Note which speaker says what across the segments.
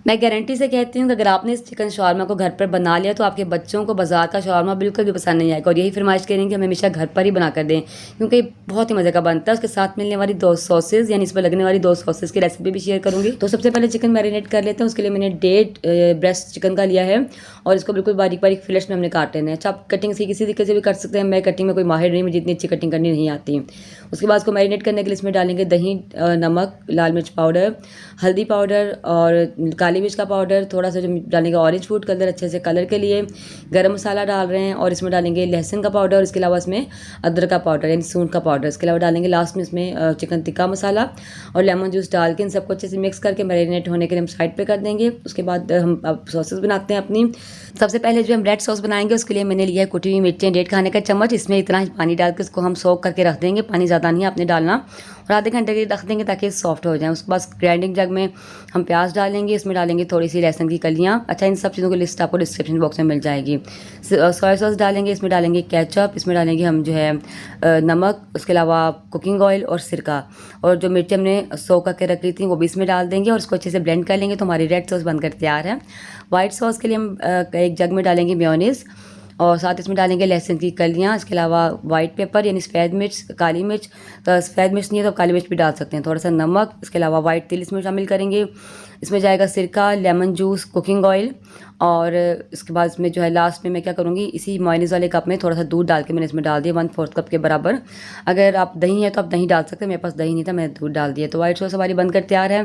Speaker 1: मैं गारंटी से कहती हूँ कि अगर आपने इस चिकन शॉर्मा को घर पर बना लिया तो आपके बच्चों को बाज़ार का शॉर्मा बिल्कुल भी पसंद नहीं आएगा और यही फरमाइश करेंगे कि हम हमेशा घर पर ही बना कर दें, क्योंकि बहुत ही मज़े का बनता है। उसके साथ मिलने वाली 2 सॉसेज़ यानी इस पर लगने वाली 2 सॉसेज़ की रेसिपी भी शेयर करूँगी। तो सबसे पहले चिकन मैरिनेट कर लेते हैं। उसके लिए मैंने 1.5 ब्रेस्ट चिकन का लिया है और इसको बिल्कुल बारीक बारीक फिलेट्स में हमने काट लेना है। अच्छा, आप कटिंग से किसी तरीके से भी कर सकते हैं। मैं कटिंग में कोई माहिर नहीं, मुझे इतनी अच्छी कटिंग करनी नहीं आती। उसके बाद इसको मैरिनेट करने के लिए इसमें डालेंगे दही, नमक, लाल मिर्च पाउडर, हल्दी पाउडर और काली मिर्च का पाउडर, थोड़ा सा जो डालेंगे ऑरेंज फूड कलर अच्छे से कलर के लिए, गरम मसाला डाल रहे हैं और इसमें डालेंगे लहसुन का पाउडर और इसके अलावा इसमें अदरक का पाउडर यानी सूंठ का पाउडर। इसके अलावा डालेंगे लास्ट में इसमें चिकन टिक्का मसाला और लेमन जूस डाल के इन सबको अच्छे से मिक्स करके मैरिनेट होने के लिए हम साइड पे कर देंगे। उसके बाद हम अब सॉसेस बनाते हैं अपनी। सबसे पहले जो हम रेड सॉस बनाएंगे उसके लिए मैंने लिया है कुटी हुई मिर्चें 1.5 खाने का चम्मच। इसमें इतना ही पानी डाल के इसको हम सोक करके रख देंगे, पानी ज़्यादा नहीं आपने डालना, और आधे घंटे के लिए रख देंगे ताकि सॉफ्ट हो जाए। उसके बाद ग्राइंडिंग जग में हम प्याज डालेंगे, इसमें डालेंगे थोड़ी सी लहसुन की कलियाँ। अच्छा, इन सब चीज़ों की लिस्ट आपको डिस्क्रिप्शन बॉक्स में मिल जाएगी। सोया सॉस डालेंगे, इसमें डालेंगे केचप, इसमें डालेंगे हम जो है नमक, उसके अलावा कुकिंग ऑयल और सिरका, और जो मिर्ची हमने सोक करके रख ली थी वो भी इसमें डाल देंगे और इसको अच्छे से ब्लेंड कर लेंगे तो हमारी रेड सॉस बनकर तैयार है। वाइट सॉस के लिए हम एक जग में डालेंगे मेयोनीज़ और साथ इसमें डालेंगे लहसुन की कलियाँ। इसके अलावा वाइट पेपर यानी सफ़ेद मिर्च, काली मिर्च, तो सफ़ेद मिर्च नहीं है तो काली मिर्च भी डाल सकते हैं, थोड़ा सा नमक, इसके अलावा वाइट तिल इसमें शामिल करेंगे। इसमें जाएगा सिरका, लेमन जूस, कुकिंग ऑयल, और इसके बाद इसमें जो है लास्ट में मैं क्या करूँगी, इसी मेयोनीज़ वाले कप में थोड़ा सा दूध डाल के मैंने इसमें डाल दिया 1/4 कप के बराबर। अगर आप दही है तो आप दही डाल सकते हैं, मेरे पास दही नहीं था, मैंने दूध डाल दिया। तो वाइट सॉस हमारी बनकर तैयार है।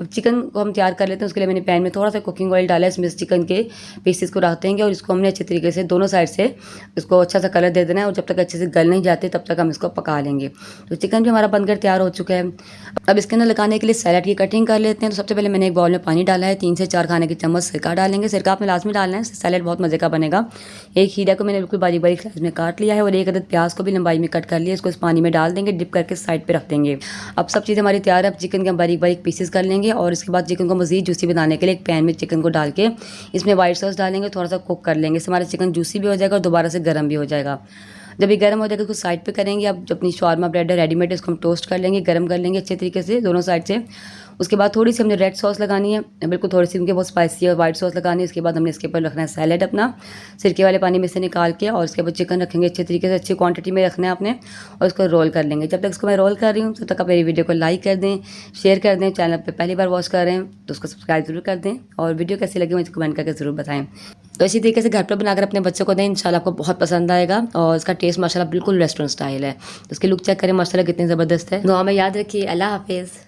Speaker 1: अब चिकन को हम तैयार कर लेते हैं। उसके लिए मैंने पैन में थोड़ा सा कुकिंग ऑयल डाला है, इसमें चिकन के पीसेस को रख देंगे और इसको हमने अच्छे तरीके से दोनों साइड से इसको अच्छा सा कलर दे देना है और जब तक अच्छे से गल नहीं जाते तब तक हम इसको पका लेंगे। तो चिकन भी हमारा बनकर तैयार हो चुका है। अब इसके अंदर लगाने के लिए सैलेड की कटिंग कर लेते हैं। तो सबसे पहले मैंने एक बाउल में पानी डाला है, 3 से 4 खाने के चम्मच सिरका डालेंगे। सिरका आपने लास्ट में डालना है, सैलेड बहुत मज़े का बनेगा। एक खीरा को मैंने बिल्कुल बारीक बारीक स्लाइस में काट लिया है और एक अदद प्याज को भी लंबाई में कट कर लिया। इसको इस पानी में डाल देंगे, डिप करके साइड पे रख देंगे। अब सब चीज़ें हमारी तैयार है। अब चिकन के हम बारीक बारीक पीसेस कर लेंगे और इसके बाद चिकन को मज़ीद जूसी बनाने के लिए एक पैन में चिकन को डाल के इसमें वाइट सॉस डालेंगे, थोड़ा सा कुक कर लेंगे। इससे हमारा चिकन जूसी भी हो जाएगा और दोबारा से गर्म भी हो जाएगा। जब ये गर्म हो जाएगा उसको साइड पे करेंगे। अब जो अपनी शॉर्मा ब्रेड है रेडीमेड, इसको हम टोस्ट कर लेंगे, गर्म कर लेंगे अच्छे तरीके से दोनों साइड से। उसके बाद थोड़ी सी हमने रेड सॉस लगानी है, बिल्कुल थोड़ी सी, उनके बहुत स्पाइसी और वाइट सॉस लगानी है। इसके बाद हमने इसके ऊपर रखना है सैलेड अपना सिरके वाले पानी में से निकाल के, और इसके बाद चिकन रखेंगे अच्छे तरीके से, अच्छी क्वांटिटी में रखना है आपने, और इसको रोल कर लेंगे। जब तक इसको मैं रोल कर रही हूँ तब तक आप मेरी वीडियो को लाइक कर दें, शेयर कर दें। चैनल पर पहली बार वॉच कर रहे हैं तो उसको सब्सक्राइब जरूर कर दें और वीडियो कैसी लगी मुझे कमेंट करके ज़रूर बताएं। तो इसी तरीके से घर पर बनाकर अपने बच्चों को दें, इंशाल्लाह आपको बहुत पसंद आएगा और इसका टेस्ट माशाल्लाह बिल्कुल रेस्टोरेंट स्टाइल है। तो इसकी लुक चेक करें माशाल्लाह कितनी ज़बरदस्त है। दुआ में याद रखिए। अल्लाह हाफिज़।